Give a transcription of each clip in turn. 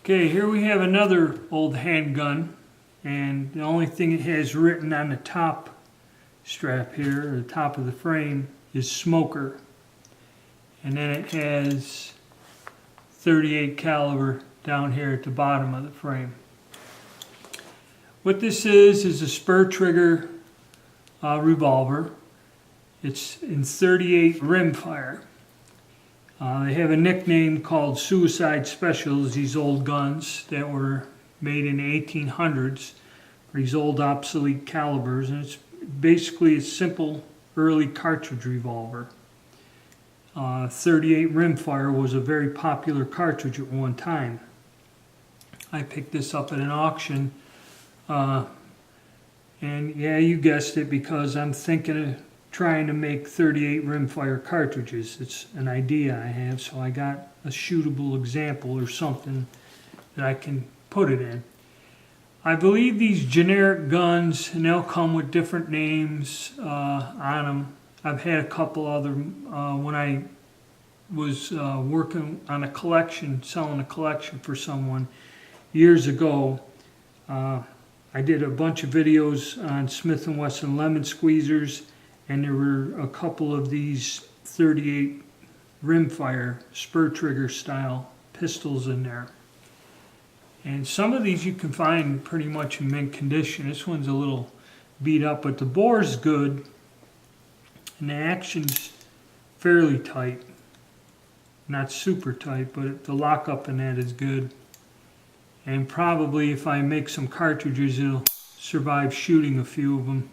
Okay, here we have another old handgun, and the only thing it has written on the top strap here, or the top of the frame, is smoker. And then it has 38 caliber down here at the bottom of the frame. What this is a spur trigger revolver. It's in 38 rimfire. They have a nickname called Suicide Specials, these old guns that were made in the 1800s, these old obsolete calibers, and it's basically a simple early cartridge revolver. 38 rimfire was a very popular cartridge at one time. I picked this up at an auction, and yeah, you guessed it, because I'm thinking of trying to make 38 rimfire cartridges. It's an idea I have, so I got a shootable example or something that I can put it in. I believe these generic guns, and they'll come with different names on them. I've had a couple other, when I was working on a collection, selling a collection for someone years ago, I did a bunch of videos on Smith & Wesson lemon squeezers, and there were a couple of these 38 rimfire spur trigger style pistols in there. And some of these you can find pretty much in mint condition. This one's a little beat up, but the bore's good, and the action's fairly tight. Not super tight, but the lockup in that is good. And probably if I make some cartridges, it'll survive shooting a few of them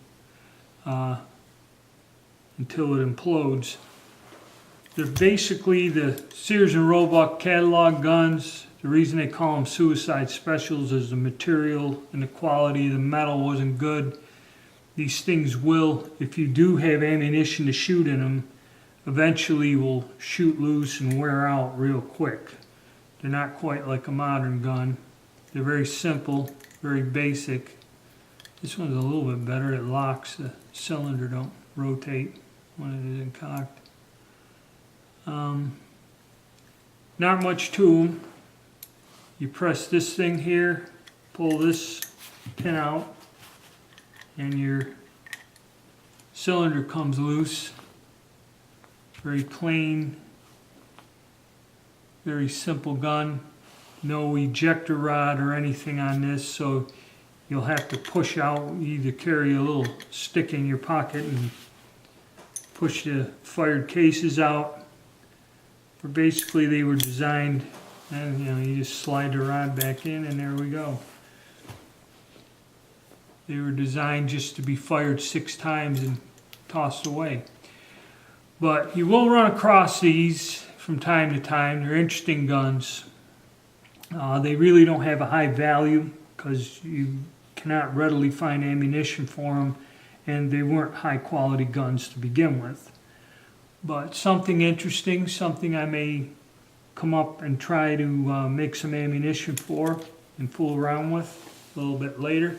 until it implodes. They're basically the Sears and Roebuck catalog guns. The reason they call them Suicide Specials is the material and the quality of the metal wasn't good. These things will, if you do have ammunition to shoot in them, eventually will shoot loose and wear out real quick. They're not quite like a modern gun. They're very simple, very basic. This one's a little bit better. It locks. The cylinder don't rotate when it isn't cocked. Not much to them. You press this thing here, pull this pin out, and your cylinder comes loose. Very plain, very simple gun. No ejector rod or anything on this, so you'll have to push out. You either carry a little stick in your pocket and push the fired cases out. But basically they were designed, and you just slide the rod back in and there we go. They were designed just to be fired 6 times and tossed away. But you will run across these from time to time. They're interesting guns. They really don't have a high value because you cannot readily find ammunition for them, and they weren't high quality guns to begin with. But something interesting, something I may come up and try to make some ammunition for and fool around with a little bit later.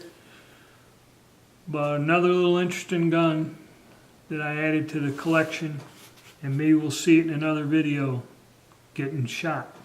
But another little interesting gun that I added to the collection, and maybe we'll see it in another video getting shot.